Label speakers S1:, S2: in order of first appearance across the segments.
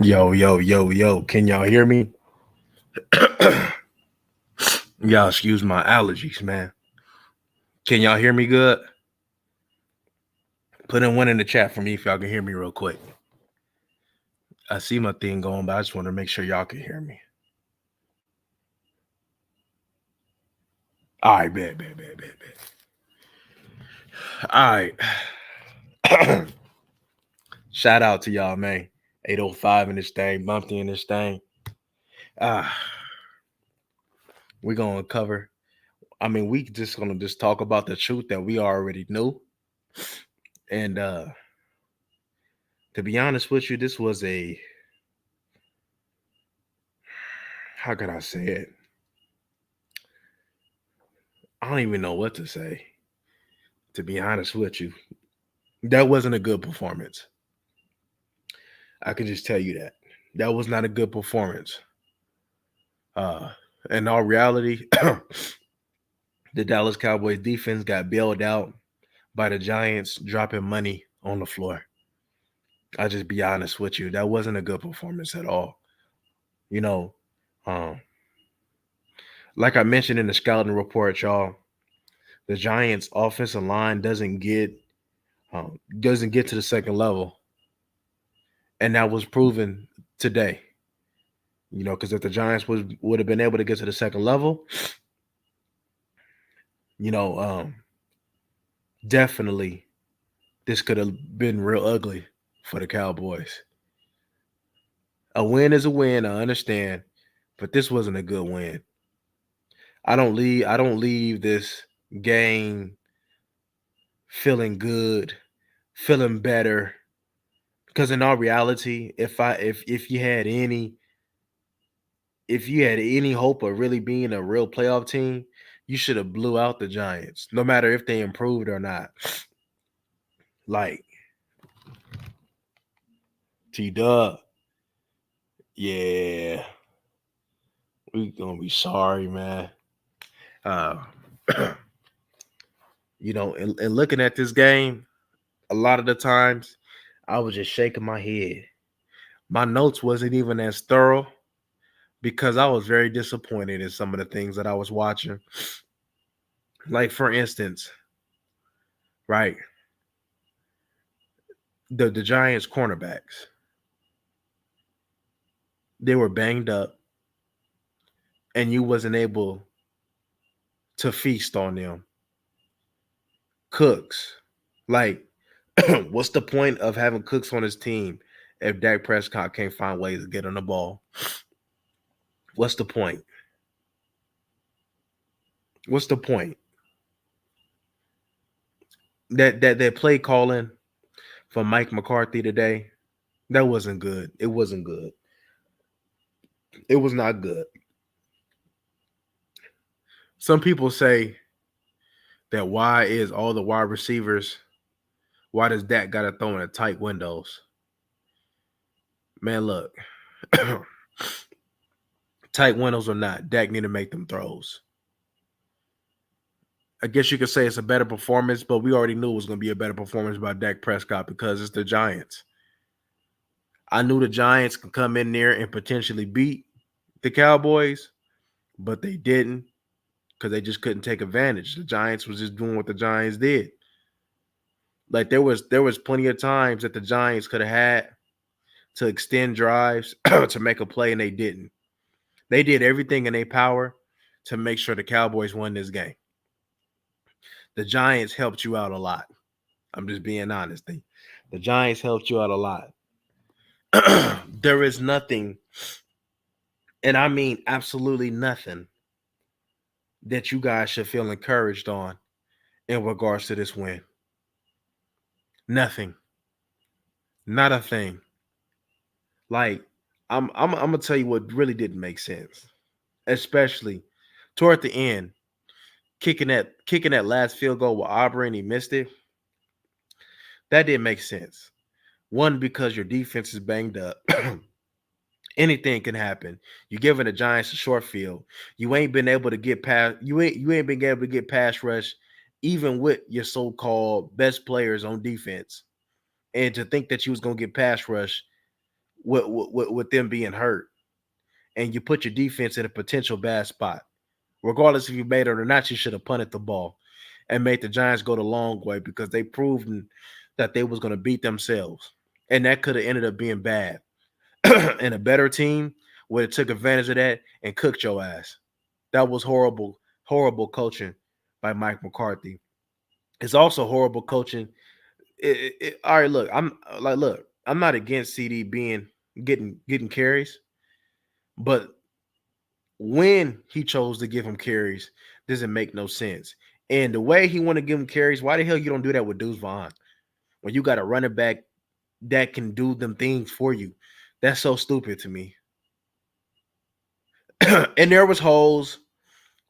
S1: Yo, yo, yo, yo. Can y'all hear me? Y'all excuse my allergies, man. Can y'all hear me good? Put in one in the chat for me if y'all can hear me real quick. I see my thing going, but I just want to make sure y'all can hear me. All right, bet. All right. Shout out to y'all, man. 805 in this thing, Bumpy in this thing. Ah, we're gonna cover. We just gonna just talk about the truth that we already knew. And to be honest with you, this was a how can I say it? I don't even know what to say. To be honest with you, that wasn't a good performance. I can just tell you that that was not a good performance. Uh, in all reality, the Dallas Cowboys defense got bailed out by the Giants dropping money on the floor. I'll just be honest with you. That wasn't a good performance at all. You know, um, like I mentioned in the scouting report, y'all, the Giants' offensive line doesn't get to the second level, and that was proven today. Because if the Giants would have been able to get to the second level, you know, definitely this could have been real ugly for the Cowboys. A win is a win, I understand, but this wasn't a good win. I don't leave this game feeling good, feeling better. Because in all reality, if you had any hope of really being a real playoff team, you should have blew out the Giants, no matter if they improved or not. Like T Dub, yeah, we gonna be sorry, man. Uh, and looking at this game, a lot of the times I was just shaking my head. My notes wasn't even as thorough because I was very disappointed in some of the things that I was watching. Like for instance, right, the Giants cornerbacks, they were banged up, and you wasn't able to feast on them. Cooks, like, what's the point of having Cooks on his team if Dak Prescott can't find ways to get on the ball? What's the point? What's the point? That play calling from Mike McCarthy today, that wasn't good. It wasn't good. It was not good. Some people say that why is all the wide receivers, why does Dak gotta throw in tight windows? Man, look, tight windows or not, Dak need to make them throws. I guess you could say it's a better performance, but we already knew it was going to be a better performance by Dak Prescott because it's the Giants. I knew the Giants could come in there and potentially beat the Cowboys, but they didn't because they just couldn't take advantage. The Giants was just doing what the Giants did. Like there was plenty of times that the Giants could have had to extend drives to make a play, and they didn't. They did everything in their power to make sure the Cowboys won this game. The Giants helped you out a lot. I'm just being honest. The Giants helped you out a lot. There is nothing, and I mean absolutely nothing, that you guys should feel encouraged on in regards to this win. Nothing. Not a thing. Like, I'm gonna tell you what really didn't make sense. Especially toward the end, kicking that last field goal with Auburn and he missed it. That didn't make sense. One, because your defense is banged up. Anything can happen. You're giving the Giants a short field. You ain't been able to get past. You ain't been able to get pass rush, even with your so-called best players on defense. And to think that you was gonna get pass rush, with them being hurt, and you put your defense in a potential bad spot. Regardless if you made it or not, you should have punted the ball and made the Giants go the long way because they proved that they was going to beat themselves, and that could have ended up being bad. And a better team would have took advantage of that and cooked your ass. That was horrible, horrible coaching by Mike McCarthy. It's also horrible coaching. All right, look, I'm not against CD being getting carries, but when he chose to give him carries doesn't make no sense. And the way he want to give him carries, why the hell you don't do that with Deuce Vaughn when you got a running back that can do them things for you? That's so stupid to me. And there was holes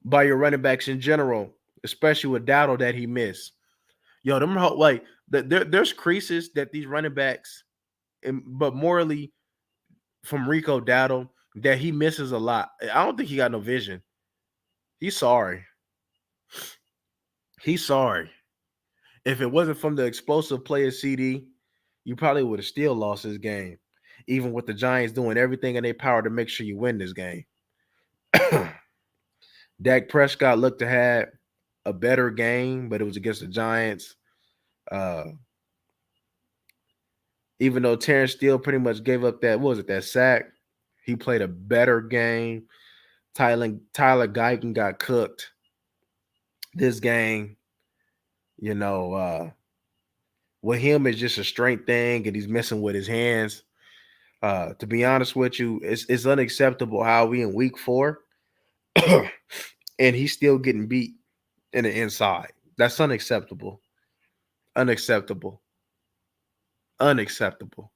S1: by your running backs in general, especially with Dowdle that he missed. Yo, there's creases that these running backs, but morally from Rico Dowdle that he misses a lot. I don't think he got no vision. He's sorry. He's sorry. If it wasn't from the explosive play of CD, you probably would have still lost this game, even with the Giants doing everything in their power to make sure you win this game. Dak Prescott looked to have a better game, but it was against the Giants. Uh, even though Terrence Steele pretty much gave up that sack, he played a better game. Tyler Guyton got cooked this game. You know, with him it's just a strength thing, and he's messing with his hands. To be honest with you, it's unacceptable how we in week 4 and he's still getting beat in the inside. That's unacceptable. Unacceptable. Unacceptable.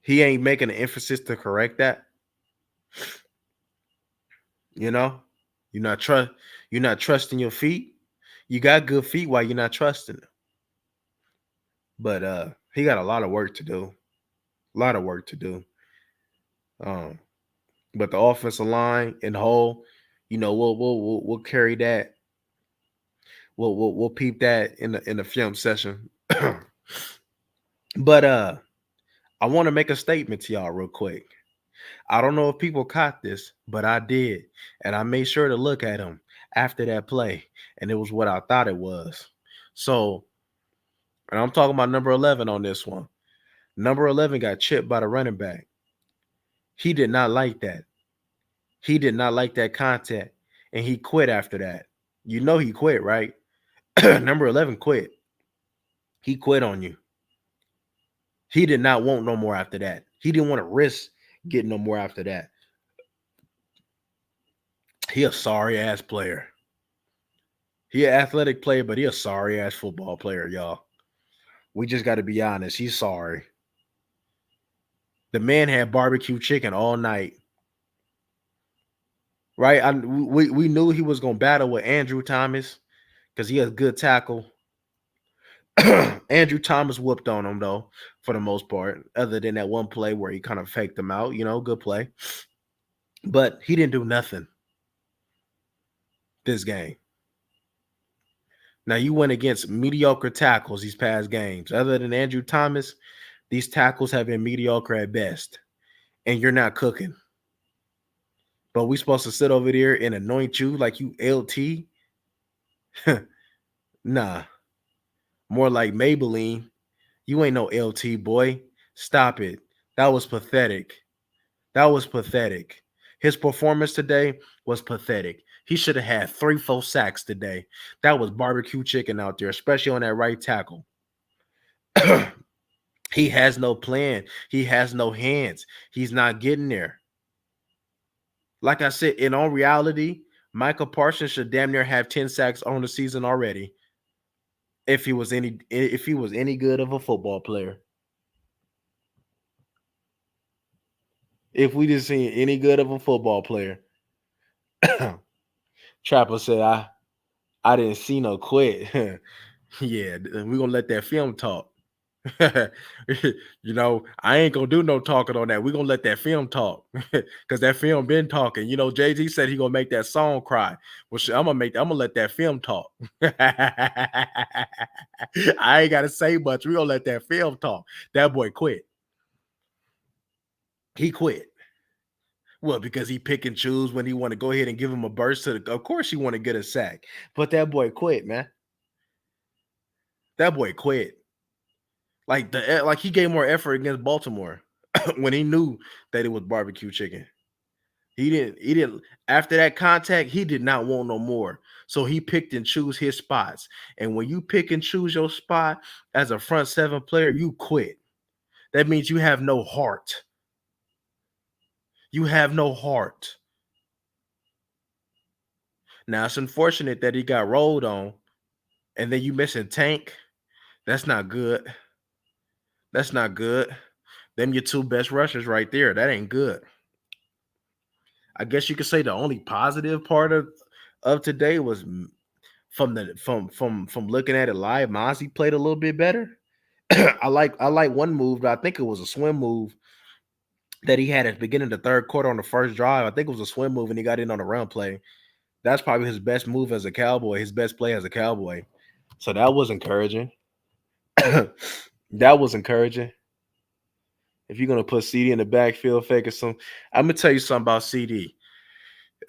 S1: He ain't making an emphasis to correct that. You know, you're not trusting your feet. You got good feet while you're not trusting them. But he got a lot of work to do. A lot of work to do. But the offensive line in whole, we'll carry that. We'll peep that in the film session. But I want to make a statement to y'all real quick. I don't know if people caught this, but I did. And I made sure to look at him after that play. And it was what I thought it was. So, and I'm talking about number 11 on this one. Number 11 got chipped by the running back. He did not like that. He did not like that contact. And he quit after that. You know he quit, right? Number 11 quit. He quit on you. He did not want no more after that. He didn't want to risk getting no more after that. He a sorry ass player. He an athletic player, but he a sorry ass football player, y'all. We just got to be honest. He's sorry. The man had barbecue chicken all night. Right? We knew he was going to battle with Andrew Thomas because he has good tackle. Andrew Thomas whooped on him, though, for the most part, other than that one play where he kind of faked him out. Good play. But he didn't do nothing this game. Now, you went against mediocre tackles these past games. Other than Andrew Thomas, these tackles have been mediocre at best. And you're not cooking. But we supposed to sit over there and anoint you like you LT? Nah. More like Maybelline. You ain't no LT, boy. Stop it. That was pathetic. That was pathetic. His performance today was pathetic. He should have had 3-4 sacks today. That was barbecue chicken out there, especially on that right tackle. He has no plan. He has no hands. He's not getting there. Like I said, in all reality, Michael Parsons should damn near have 10 sacks on the season already. If he was any good of a football player. If we just seen any good of a football player. Trapper said, I didn't see no quit. Yeah, we're gonna let that film talk. I ain't gonna do no talking on that. We're gonna let that film talk. Because that film been talking. Jay-Z said he gonna make that song cry. Well, I'm gonna let that film talk. I ain't gotta say much. We're gonna let that film talk. That boy quit. He quit. Well, because he pick and choose when he want to go ahead and give him a burst to the. Of course, he want to get a sack, but that boy quit, man. That boy quit. Like he gave more effort against Baltimore when he knew that it was barbecue chicken. He didn't after that contact, he did not want no more. So he picked and choose his spots. And when you pick and choose your spot as a front seven player, you quit. That means you have no heart. You have no heart. Now it's unfortunate that he got rolled on and then you missing Tank. That's not good. That's not good. Them your two best rushers right there. That ain't good. I guess you could say the only positive part of today was from looking at it live. Mozzie played a little bit better. I like one move. I think it was a swim move that he had at the beginning of the third quarter on the first drive. I think it was a swim move and he got in on a run play. That's probably his best move as a Cowboy, his best play as a Cowboy. So that was encouraging. That was encouraging. If you're gonna put CD in the backfield, faking some, I'm gonna tell you something about CD.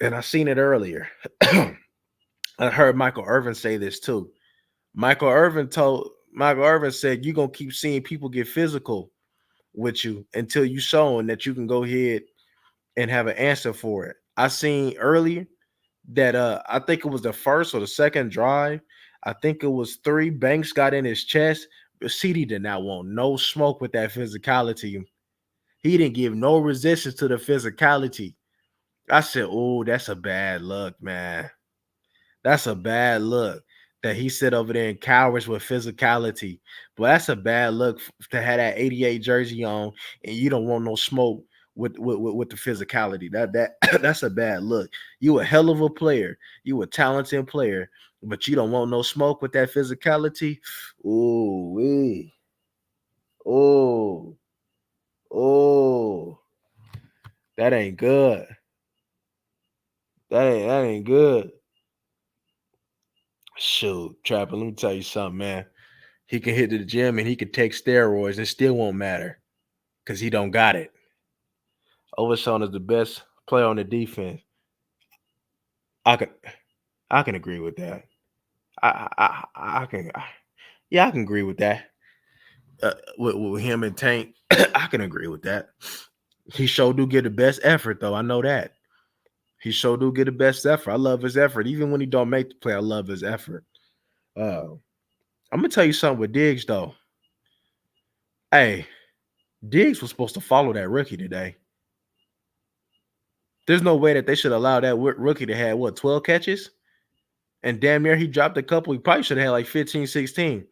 S1: And I seen it earlier. I heard Michael Irvin say this too. Michael Irvin said you're gonna keep seeing people get physical with you until you showing that you can go ahead and have an answer for it. I seen earlier that I think it was the first or the second drive. I think it was three. Banks got in his chest, but CD did not want no smoke with that physicality. He didn't give no resistance to the physicality. I said, "Oh, that's a bad look, man. That's a bad look that he sit over there and cowers with physicality. But that's a bad look to have that 88 jersey on and you don't want no smoke with the physicality. That that's a bad look. You a hell of a player. You a talented player, but you don't want no smoke with that physicality. Ooh, wee. Oh, oh, that ain't good. That ain't good. Shoot, Trapper, let me tell you something, man. He can hit the gym and he can take steroids and still won't matter because he don't got it. Overshawn is the best player on the defense. I can I can agree with that. I can yeah, I can agree with that. With him and Tank, I can agree with that. He sure do get the best effort though. I know that. He sure do get the best effort. I love his effort. Even when he don't make the play, I love his effort. I'm gonna tell you something with Diggs though. Hey, Diggs was supposed to follow that rookie today. There's no way that they should allow that rookie to have what 12 catches and damn near he dropped a couple. He probably should have had like 15, 16.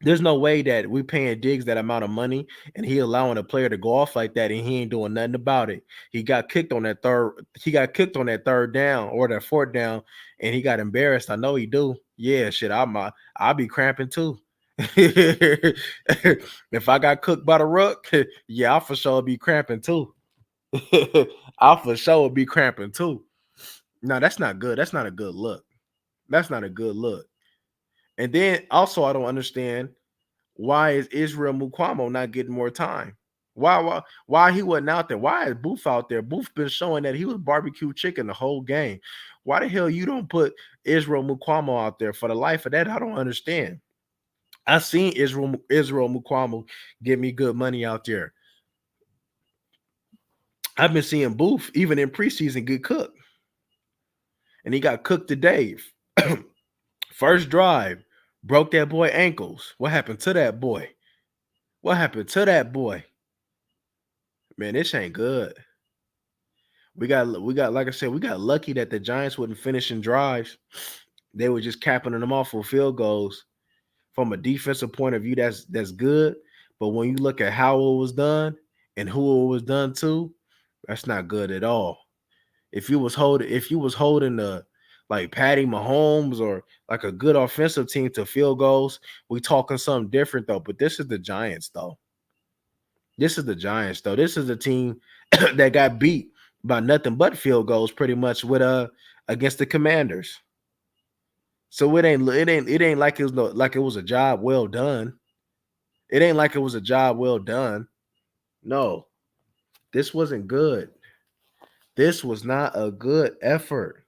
S1: There's no way that we paying Diggs that amount of money and he allowing a player to go off like that and he ain't doing nothing about it. He got kicked on that third. He got kicked on that third down or that fourth down, and he got embarrassed. I know he do. Yeah, shit. I'll be cramping too. If I got cooked by the ruck, yeah, I'll for sure be cramping too. I'll for sure be cramping too. No, that's not good. That's not a good look. That's not a good look. And then also, I don't understand why is Israel Mukwamo not getting more time? Why he wasn't out there? Why is Booth out there? Booth been showing that he was barbecue chicken the whole game. Why the hell you don't put Israel Mukwamo out there? For the life of that, I don't understand. I seen Israel Mukwamo get me good money out there. I've been seeing Booth even in preseason get cooked, and he got cooked today. First drive, broke that boy ankles. What happened to that boy? What happened to that boy? Man, this ain't good. We got like I said, we got lucky that the Giants wouldn't finish in drives. They were just capping them off for field goals. From a defensive point of view, that's good. But when you look at how it was done and who it was done to, that's not good at all. If you was holding the like Patty Mahomes or like a good offensive team to field goals, we talking something different though. But this is the Giants though. This is the Giants though. This is a team that got beat by nothing but field goals pretty much with against the Commanders. So it ain't like it was like it was a job well done. It ain't like it was a job well done. No. This wasn't good. This was not a good effort.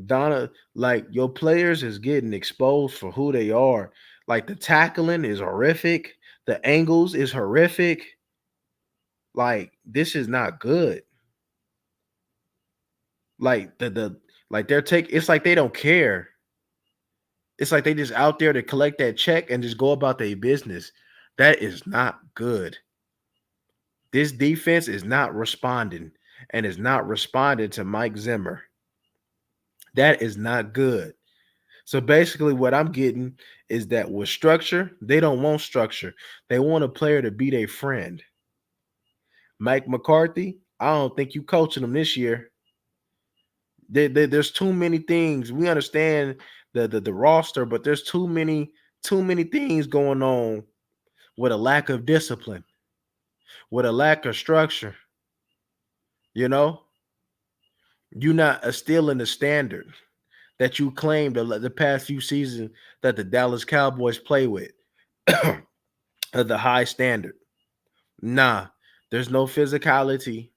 S1: Donna, like your players is getting exposed for who they are. Like the tackling is horrific. The angles is horrific. Like this is not good. Like the like they're taking it's like they don't care. It's like they just out there to collect that check and just go about their business. That is not good. This defense is not responding and is not responding to Mike Zimmer. That is not good. So basically, what I'm getting is that with structure, they don't want structure. They want a player to be their friend. Mike McCarthy, I don't think you coaching them this year. There's too many things. We understand the roster, but there's too many things going on with a lack of discipline, with a lack of structure. You know, you're not instilling the standard that you claimed the past few seasons that the Dallas Cowboys play with, of the high standard. Nah, there's no physicality.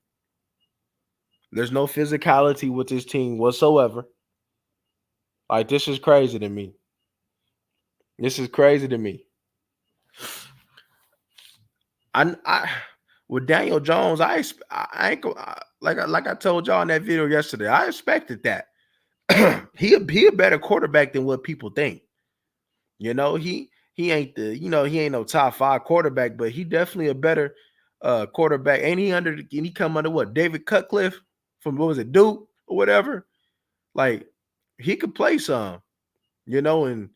S1: There's no physicality with this team whatsoever. Like this is crazy to me. This is crazy to me. I with Daniel Jones, I ain't like I told y'all in that video yesterday. I expected that. he a better quarterback than what people think. You know, he ain't he ain't no top 5 quarterback, but he definitely a better quarterback. Ain't he under and he come under what? David Cutcliffe from what was it, Duke or whatever? Like he could play some, and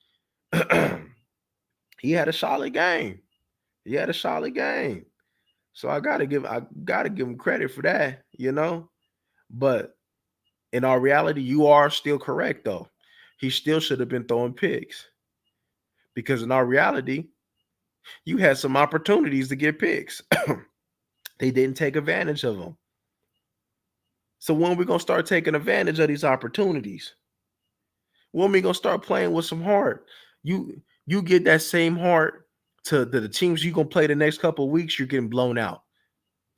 S1: he had a solid game. He had a solid game. So I gotta give him credit for that. But in our reality, you are still correct though. He still should have been throwing picks because in our reality, you had some opportunities to get picks. They didn't take advantage of them. So when are we gonna start taking advantage of these opportunities? When are we gonna start playing with some heart? You get that same heart to the teams you gonna play the next couple of weeks, you're getting blown out.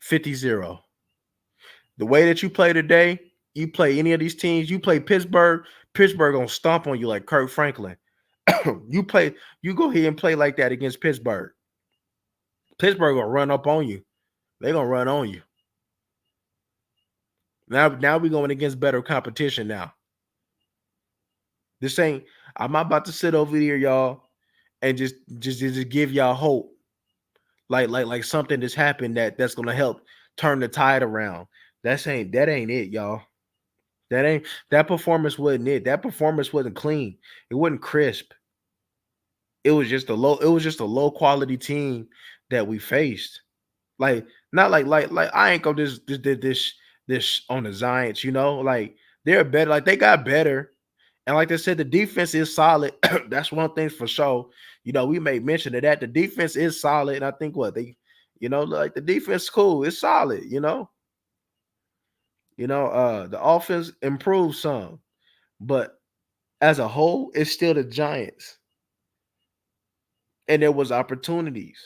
S1: 50-0. The way that you play today, you play any of these teams, you play Pittsburgh gonna stomp on you like Kirk Franklin. You go ahead and play like that against Pittsburgh. Pittsburgh gonna run up on you. They're gonna run on you. Now we're going against better competition now. This ain't I'm not about to sit over here, y'all, and just give y'all hope. Like something that's happened that's gonna help turn the tide around. That ain't it, y'all. That performance wasn't it. That performance wasn't clean. It wasn't crisp. It was just a low quality team that we faced. Like not like I ain't gonna this on the Giants. Like they're better. Like they got better, and like I said, the defense is solid. That's one thing for sure. We made mention of that. The defense is solid, and I think like the defense is cool. It's solid. The offense improved some, but as a whole, it's still the Giants, and there was opportunities,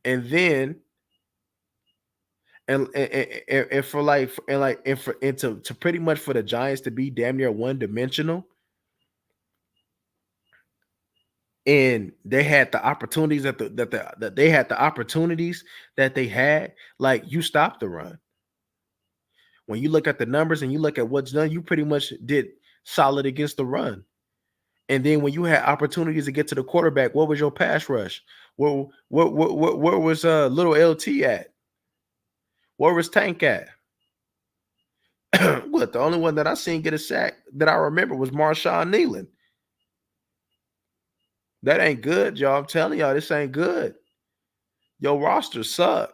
S1: and then and for like and for and to pretty much for the Giants to be damn near one dimensional, and they had the opportunities that they had the opportunities that they had. Like you stopped the run. When you look at the numbers and you look at what's done, you pretty much did solid against the run. And then when you had opportunities to get to the quarterback, what was your pass rush? Where was little LT at? Where was Tank at? What the only one that I seen get a sack that I remember was Marshawn Nealon. That ain't good, y'all. I'm telling y'all, this ain't good. Your roster suck.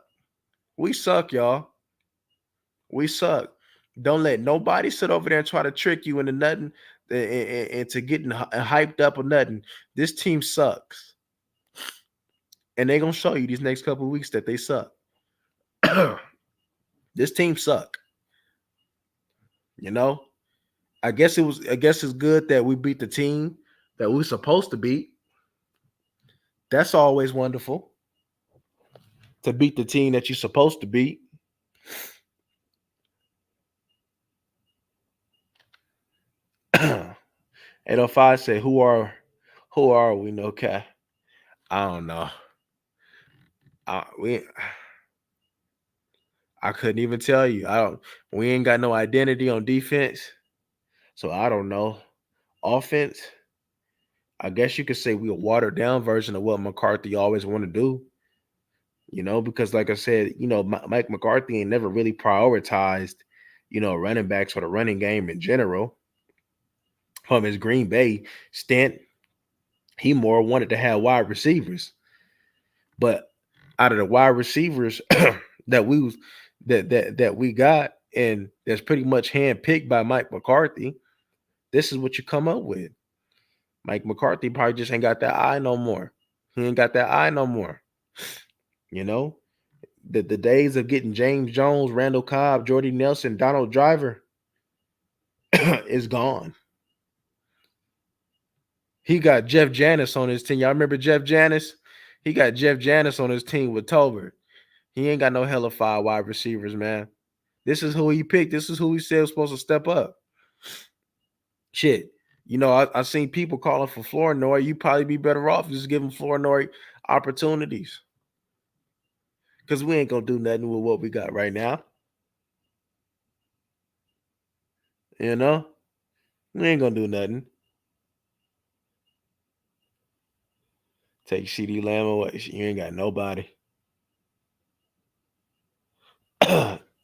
S1: We suck, y'all. We suck. Don't let nobody sit over there and try to trick you into nothing and to getting hyped up or nothing. This team sucks. And they're gonna show you these next couple of weeks that they suck. This team suck. You know? I guess it's good that we beat the team that we're supposed to beat. That's always wonderful. to beat the team that you're supposed to beat. 805 say, who are we? No cat. I don't know. We I couldn't even tell you. I don't. We ain't got no identity on defense, so I don't know. Offense, I guess you could say we a watered down version of what McCarthy always want to do. Because like I said, Mike McCarthy ain't never really prioritized, running backs or the running game in general. From his Green Bay stint, he more wanted to have wide receivers. But out of the wide receivers that we was that we got, and that's pretty much handpicked by Mike McCarthy, this is what you come up with. Mike McCarthy probably just ain't got that eye no more. He ain't got that eye no more. You know, the days of getting James Jones, Randall Cobb, Jordy Nelson, Donald Driver is gone. He got Jeff Janis on his team. Y'all remember Jeff Janis? He got Jeff Janis on his team with Tolbert. He ain't got no hella five wide receivers, man. This is who he picked. This is who he said was supposed to step up. Shit. I seen people calling for Flournoy. You probably be better off just giving Flournoy opportunities. Because we ain't going to do nothing with what we got right now. We ain't going to do nothing. Take CD Lamb away. You ain't got nobody.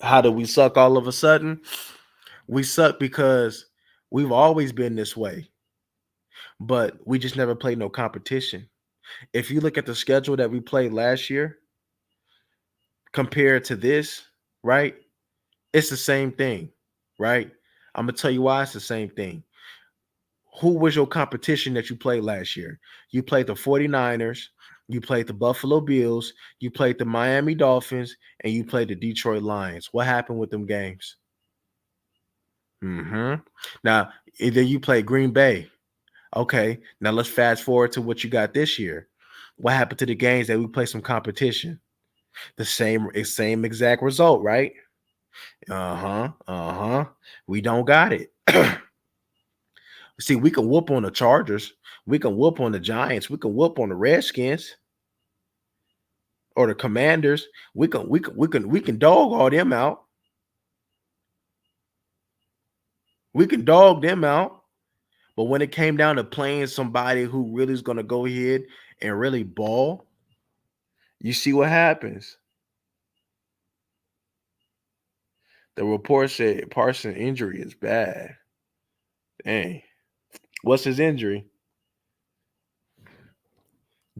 S1: How do we suck all of a sudden? We suck because we've always been this way, but we just never played no competition. If you look at the schedule that we played last year compared to this, right? It's the same thing, right? I'm going to tell you why it's the same thing. Who was your competition that you played last year? You played the 49ers, you played the Buffalo Bills, you played the Miami Dolphins, and you played the Detroit Lions. What happened with them games? Now, either you play Green Bay. Okay, now let's fast forward to what you got this year. What happened to the games that we play some competition? The same exact result, right? We don't got it. See, we can whoop on the Chargers, we can whoop on the Giants, we can whoop on the Redskins or the Commanders. We can dog all them out. We can dog them out. But when it came down to playing somebody who really is going to go ahead and really ball, you see what happens. The report said Parsons' injury is bad. Dang. What's his injury?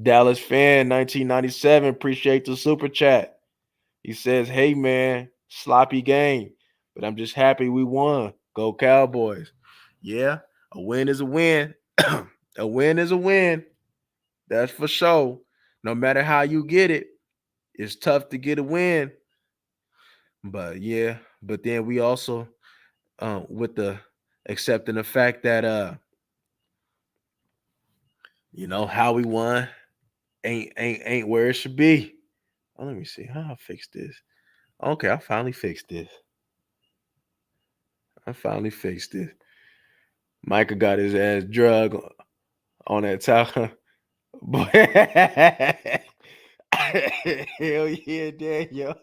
S1: Dallas fan 1997. Appreciate the super chat. He says, hey, man, sloppy game, but I'm just happy we won. Go Cowboys. Yeah, a win is a win. A win is a win. That's for sure. No matter how you get it, it's tough to get a win. But yeah, but then we also with the accepting the fact that how we won ain't where it should be. Oh, let me see how I fix this. Okay, I finally fixed this. Micah got his ass drug on that time. Boy, hell yeah, Daniel.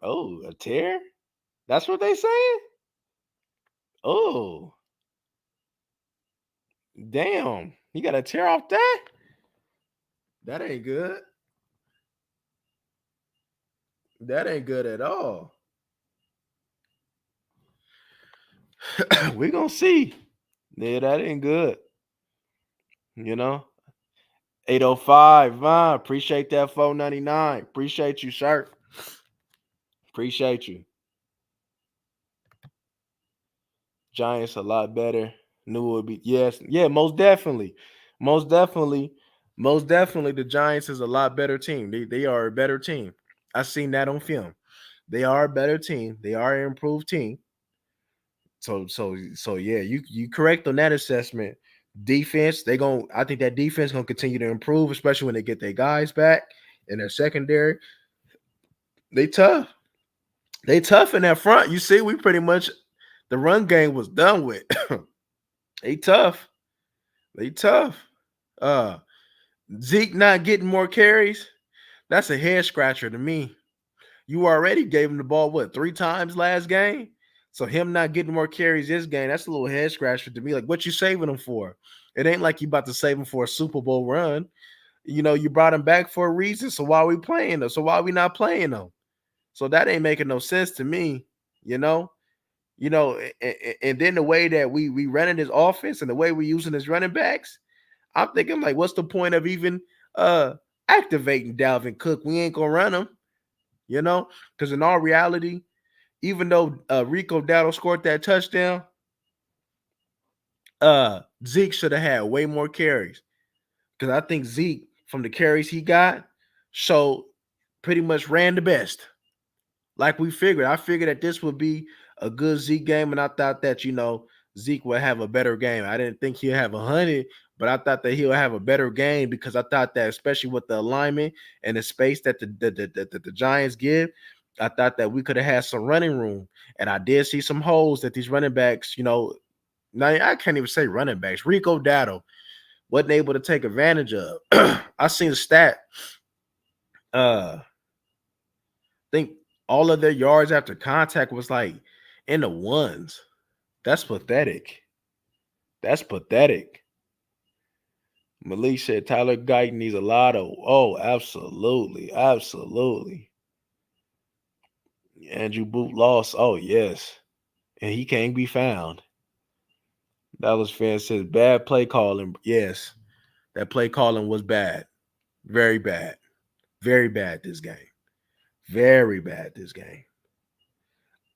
S1: Oh, a tear? That's what they saying? Oh, damn. You got a tear off that? That ain't good. That ain't good at all. We gonna see. Yeah, that ain't good. You know? 805 Vine. Appreciate that 499. Appreciate you, sir. Appreciate you. Giants a lot better. Knew it would be yes. Yeah, most definitely. Most definitely. Most definitely the Giants is a lot better team. They are a better team. I seen that on film. They are a better team. They are an improved team. So yeah, you correct on that assessment. Defense, I think that defense gonna continue to improve, especially when they get their guys back in their secondary. They tough. They tough in that front. You see, we pretty much the run game was done with. They tough. They tough. Uh Zeke not getting more carries. That's a head scratcher to me. You already gave him the ball, what, 3 times last game? So him not getting more carries this game, that's a little head scratcher to me. Like, what you saving him for? It ain't like you about to save him for a Super Bowl run. You brought him back for a reason. So why are we playing them? So why are we not playing them? So that ain't making no sense to me, you know? And then the way that we running his offense and the way we using his running backs, I'm thinking like, what's the point of even activating Dalvin Cook? We ain't gonna run him, because in all reality, even though Rico Dowdle scored that touchdown, Zeke should have had way more carries. Because I think Zeke, from the carries he got, so pretty much ran the best. Like we figured. I figured that this would be a good Zeke game, and I thought that, Zeke would have a better game. I didn't think he'd have 100, but I thought that he would have a better game because I thought that, especially with the alignment and the space that the Giants give, I thought that we could have had some running room. And I did see some holes that these running backs, now I can't even say running backs. Rico Dowdle wasn't able to take advantage of. I seen a stat. I think all of their yards after contact was like in the ones. That's pathetic. That's pathetic. Malik said Tyler Guyton needs a lot of. Oh, absolutely. Absolutely. Andrew Boot lost. Oh, yes. And he can't be found. Dallas fan says bad play calling. Yes. That play calling was bad. Very bad. Very bad this game. Very bad this game.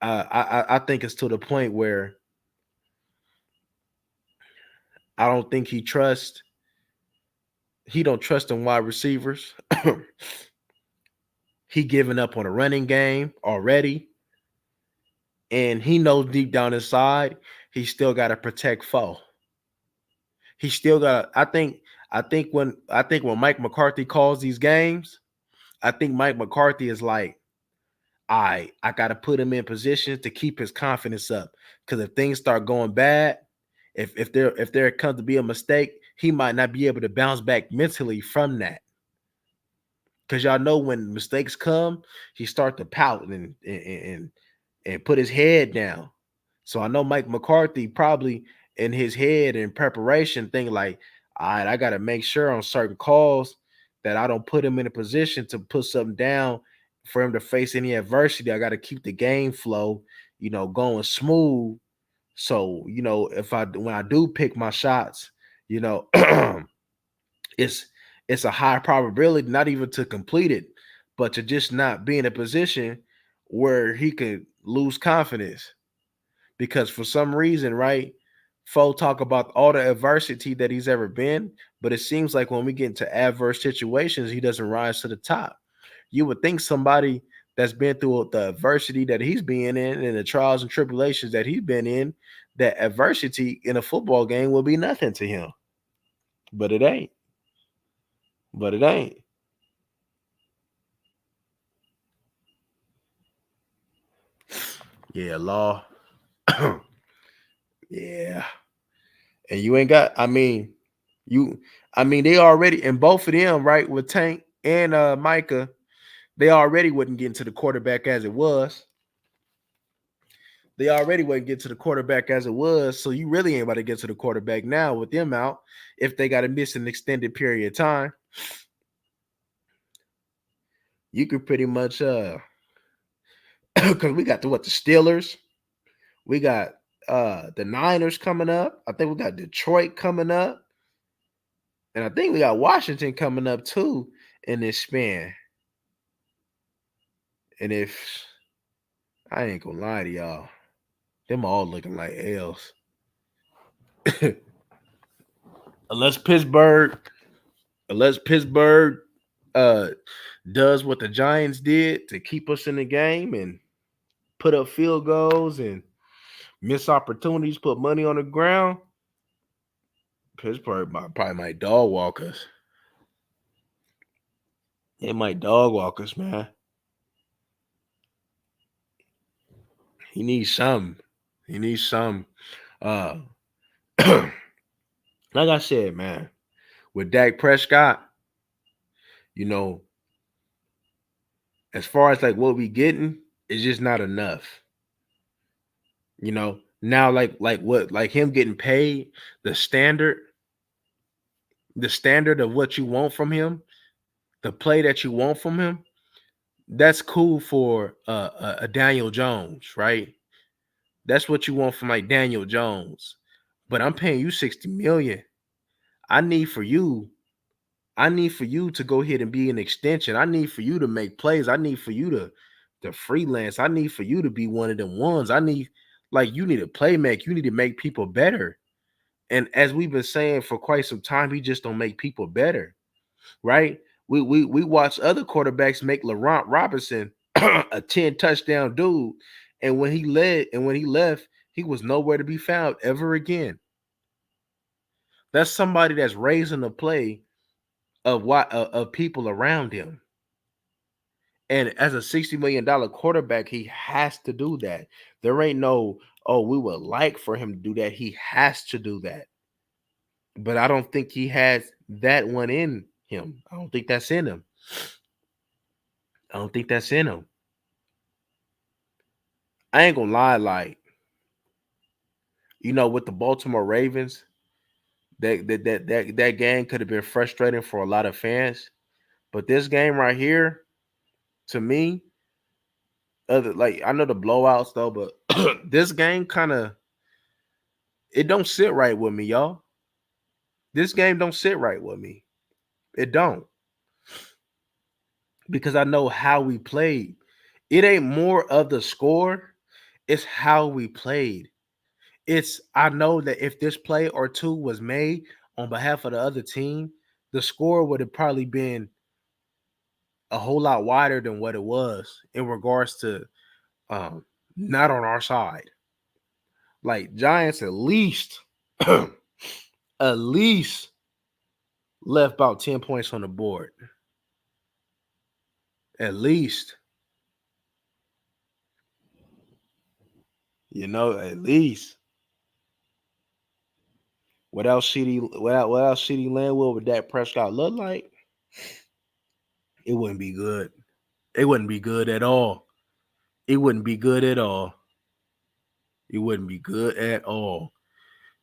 S1: I think it's to the point where I don't think he don't trust in wide receivers. He giving up on a running game already. And he knows deep down inside, he still got to protect foe. He still got I think when Mike McCarthy calls these games, I think Mike McCarthy is like, I gotta put him in position to keep his confidence up. Because if things start going bad, if there comes to be a mistake, he might not be able to bounce back mentally from that. Because y'all know when mistakes come, he start to pout and put his head down. So I know Mike McCarthy probably in his head in preparation thinking like, all right, I gotta make sure on certain calls that I don't put him in a position to put something down for him to face any adversity. I gotta keep the game flow, going smooth. So, if when I do pick my shots, you know, it's it's a high probability not even to complete it, but to just not be in a position where he could lose confidence. Because for some reason, right, Foe talk about all the adversity that he's ever been, but it seems like when we get into adverse situations, he doesn't rise to the top. You would think somebody that's been through the adversity that he's been in and the trials and tribulations that he's been in, that adversity in a football game will be nothing to him. But it ain't. But it ain't. Yeah, Law. Yeah. And you ain't got, they already, and both of them, right, with Tank and Micah, they already wouldn't get into the quarterback as it was. They already wouldn't get to the quarterback as it was. So you really ain't about to get to the quarterback now with them out if they got to miss an extended period of time. You could pretty much because we got the Steelers, we got the Niners coming up. I think we got Detroit coming up. And I think we got Washington coming up too in this span. And if I ain't gonna lie to y'all, them all looking like L's. unless Pittsburgh, unless Pittsburgh uh does what the Giants did to keep us in the game and put up field goals and miss opportunities, put money on the ground, Pittsburgh probably might dog walk us. They might dog walk us, man. He needs some. He needs some. Uh, like I said, man, with Dak Prescott, you know, as far as like what we getting, it's just not enough. Now like what like him getting paid, the standard, the standard of what you want from him, the play that you want from him, that's cool for a Daniel Jones, right? That's what you want from like Daniel Jones. But I'm paying you 60 million. I need for you I need for you to go ahead and be an extension. I need for you to make plays. I need for you to freelance. I need for you to be one of them ones. I need like you need to play make. You need to make people better. And as we've been saying for quite some time, he just don't make people better, right? We watch other quarterbacks make Laurent Robinson a 10 touchdown dude, and when he left, he was nowhere to be found ever again. That's somebody that's raising the play of people around him. And as a $60 million quarterback, he has to do that. There ain't no, oh, we would like for him to do that. He has to do that. But I don't think he has that one in him. I don't think that's in him. I don't think that's in him. I ain't gonna lie, like, with the Baltimore Ravens, that game could have been frustrating for a lot of fans. But this game right here, to me, other like I know the blowouts though, but this game kind of it don't sit right with me, y'all. This game don't sit right with me. It don't. Because I know how we played. It ain't more of the score, it's how we played. I know that if this play or two was made on behalf of the other team, the score would have probably been a whole lot wider than what it was in regards to not on our side. Like Giants at least at least left about 10 points on the board. At least. At least. What else CD Landwell with Dak Prescott look like? It wouldn't be good. It wouldn't be good at all. It wouldn't be good at all. It wouldn't be good at all.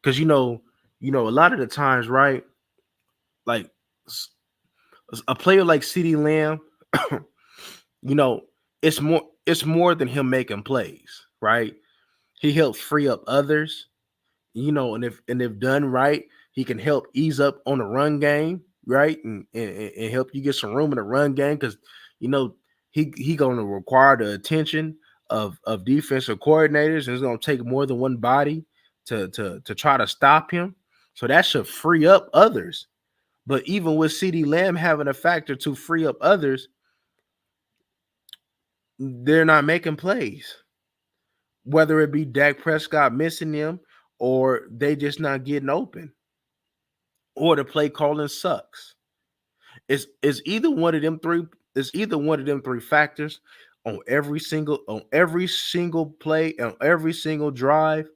S1: Because a lot of the times, right? Like a player like CD Lamb, you know, it's more than him making plays, right? He helps free up others, and if done right, he can help ease up on the run game, right? And help you get some room in the run game because you know he gonna require the attention of defensive coordinators, and it's gonna take more than one body to try to stop him. So that should free up others. But even with CD Lamb having a factor to free up others, they're not making plays. Whether it be Dak Prescott missing them or they just not getting open or the play calling sucks. It's either one of them three. It's either one of them three factors on every single play, on every single drive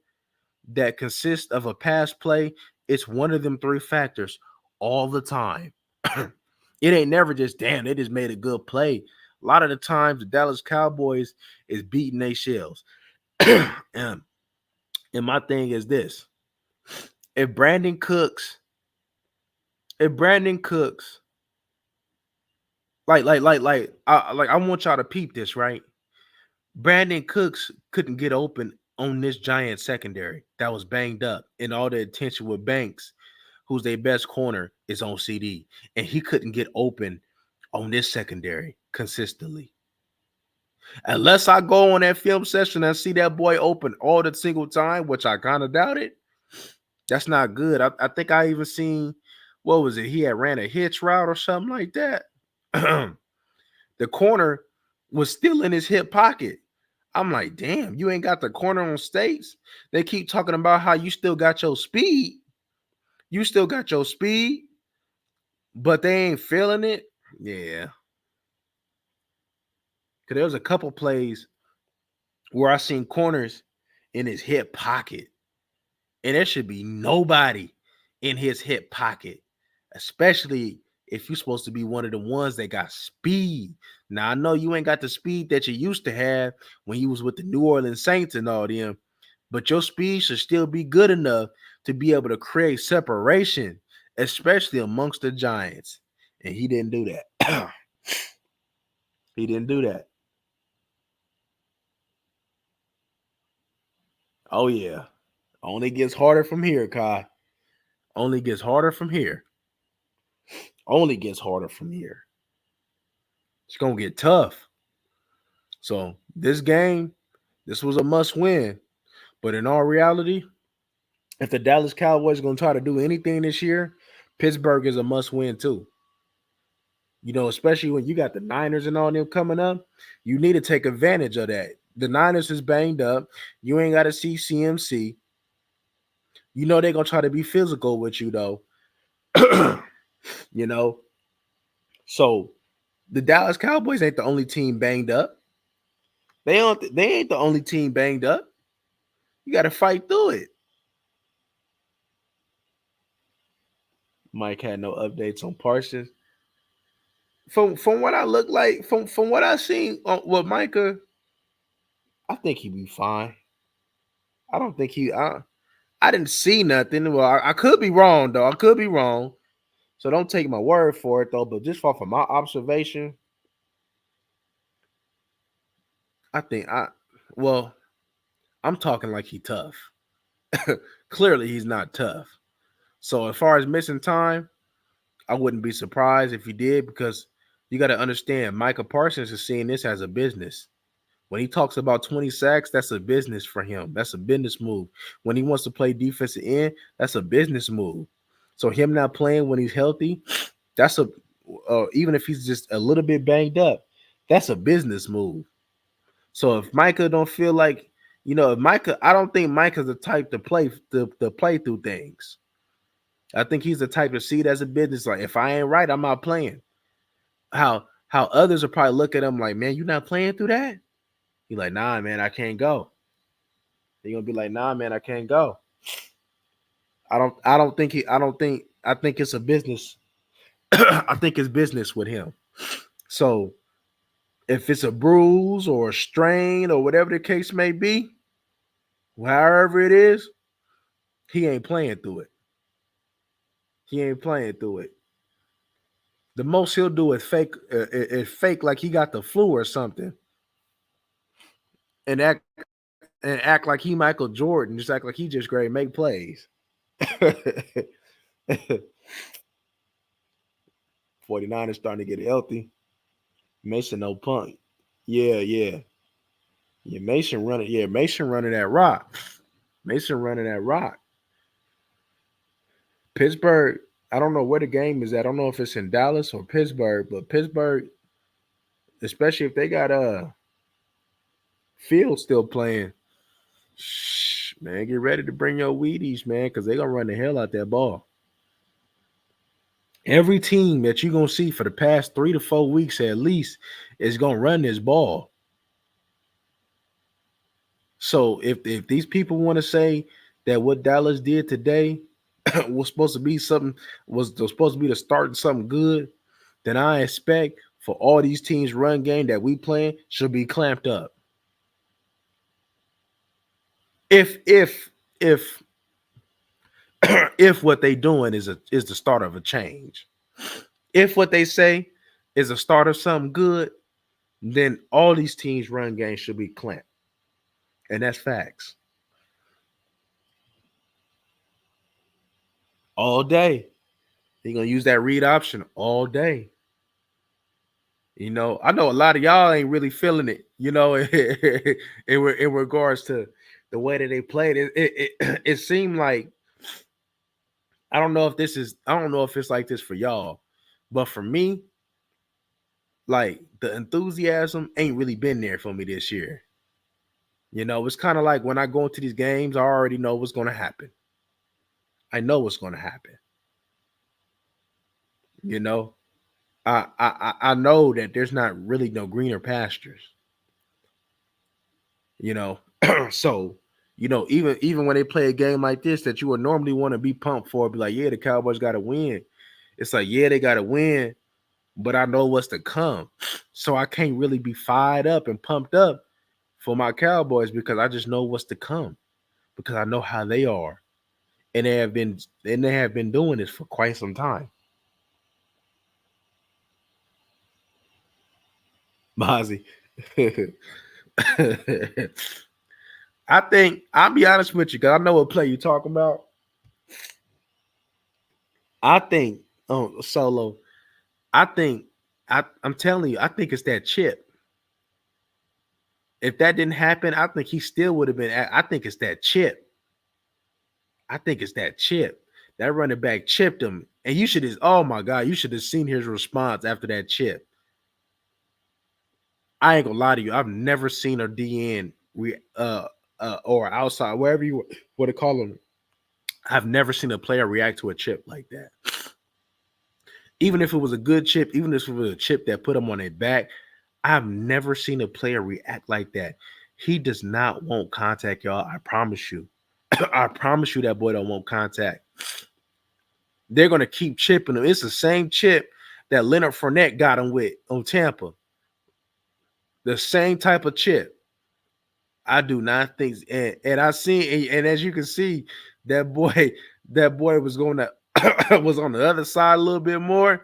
S1: that consists of a pass play. It's one of them three factors all the time. It ain't never just damn. They just made a good play. A lot of the times, the Dallas Cowboys is beating their shells. and, and my thing is this: if Brandon Cooks, if Brandon Cooks I want y'all to peep this, right? Brandon Cooks couldn't get open on this Giant secondary that was banged up, and all the attention with Banks, who's their best corner, is on CD, and he couldn't get open on this secondary consistently. Unless I go on that film session and see that boy open all the single time, which I kind of doubt it, that's not good. I think I even seen, what was it? He had ran a hitch route or something like that. The corner was still in his hip pocket. I'm like, damn, you ain't got the corner on States. They keep talking about how you still got your speed. You still got your speed, but they ain't feeling it. Yeah. Cause there was a couple plays where I seen corners in his hip pocket, and there should be nobody in his hip pocket, especially if you're supposed to be one of the ones that got speed. Now I know you ain't got the speed that you used to have when you was with the New Orleans Saints and all them, but your speed should still be good enough to be able to create separation, especially amongst the Giants. And he didn't do that. He didn't do that. Oh yeah. Only gets harder from here, Kai. Only gets harder from here. Only gets harder from here. It's gonna get tough. So this game, this was a must win. But in all reality, if the Dallas Cowboys are gonna try to do anything this year, Pittsburgh is a must win too. Especially when you got the Niners and all them coming up, you need to take advantage of that. The Niners is banged up. You ain't got to see CMC. They're gonna try to be physical with you though. you know, so the Dallas Cowboys ain't the only team banged up. They ain't the only team banged up. You got to fight through it. Mike had no updates on Parsons. From what I look like, from what I seen with Micah, I think he'd be fine. I don't think I didn't see nothing. Well, I could be wrong though. I could be wrong. So don't take my word for it though. But just from my observation, I think I'm talking like he tough. Clearly, he's not tough. So as far as missing time, I wouldn't be surprised if he did because you got to understand, Micah Parsons is seeing this as a business. When he talks about 20 sacks, that's a business for him. That's a business move. When he wants to play defensive end, that's a business move. So him not playing when he's healthy, that's even if he's just a little bit banged up, that's a business move. So if Micah don't feel like, if Micah, I don't think Micah's the type to play through things. I think he's the type to see it as a business. Like if I ain't right, I'm not playing. How others will probably look at him like, man, you not playing through that? He like, nah, man, I can't go. He gonna be like, nah, man, I can't go. I think it's a business. I think it's business with him. So if it's a bruise or a strain or whatever the case may be, however it is, he ain't playing through it. He ain't playing through it. The most he'll do is fake like he got the flu or something, and act like he Michael Jordan, just act like he just great make plays. 49 is starting to get healthy. Mason no punt. Yeah, yeah. Yeah, Mason running. Yeah, Mason running that rock. Mason running that rock. Pittsburgh, I don't know where the game is at. I don't know if it's in Dallas or Pittsburgh, but Pittsburgh, especially if they got Field still playing, man, get ready to bring your Wheaties, man, because they're gonna run the hell out that ball. Every team that you're gonna see for the past 3 to 4 weeks at least is gonna run this ball. So if these people want to say that what Dallas did today was supposed to be supposed to be the start of something good, then I expect for all these teams run game that we playing should be clamped up. If if what they doing is the start of a change, if what they say is a start of something good, then all these teams run game should be clamped, and that's facts. All day, you're gonna use that read option all day. I know a lot of y'all ain't really feeling it. In regards to the way that they played, it seemed like I don't know if it's like this for y'all, but for me, like the enthusiasm ain't really been there for me this year. It's kind of like when I go into these games, I already know what's going to happen. I know what's going to happen. You know, I know that there's not really no greener pastures. You know, so even when they play a game like this that you would normally want to be pumped for, be like, yeah, the Cowboys got to win. It's like, yeah, they got to win, but I know what's to come, so I can't really be fired up and pumped up for my Cowboys because I just know what's to come because I know how they are, and they have been doing this for quite some time. Mozzie. I think I'll be honest with you because I know what play you're talking about. I think Solo. I think I'm telling you, I think it's that chip. If that didn't happen, I think he still would have been. I think it's that chip. I think it's that chip. That running back chipped him, and you should have. Oh my god, you should have seen his response after that chip. I ain't gonna lie to you. I've never seen a DN or outside, wherever you want to call him. I've never seen a player react to a chip like that. Even if it was a good chip, even if it was a chip that put him on their back, I've never seen a player react like that. He does not want contact, y'all. I promise you. I promise you that boy don't want contact. They're gonna keep chipping him. It's the same chip that Leonard Fournette got him with on Tampa. The same type of chip. I do not think, and I seen, and as you can see, that boy, that boy was going to was on the other side a little bit more,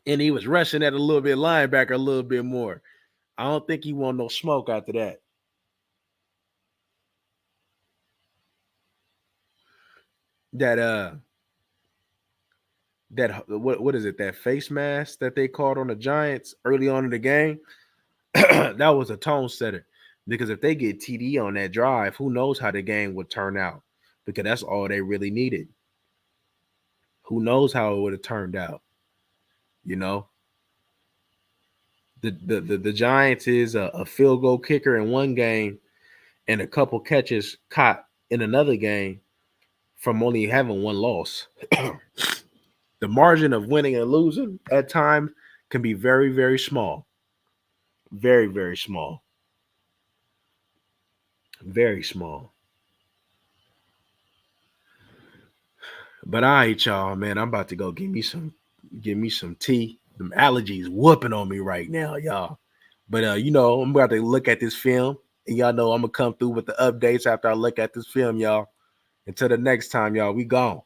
S1: and he was rushing at a little bit linebacker a little bit more. I don't think he want no smoke after that. That what is it? That face mask that they called on the Giants early on in the game. That was a tone setter because if they get TD on that drive, who knows how the game would turn out? Because that's all they really needed. Who knows how it would have turned out? You know, the Giants is a field goal kicker in one game and a couple catches caught in another game from only having one loss. The margin of winning and losing at times can be very, very small. Very, very small. Very small. But all right, y'all, man. I'm about to go give me some tea. Them allergies whooping on me right now, y'all. But I'm about to look at this film, and y'all know I'm gonna come through with the updates after I look at this film, y'all. Until the next time, y'all, we gone.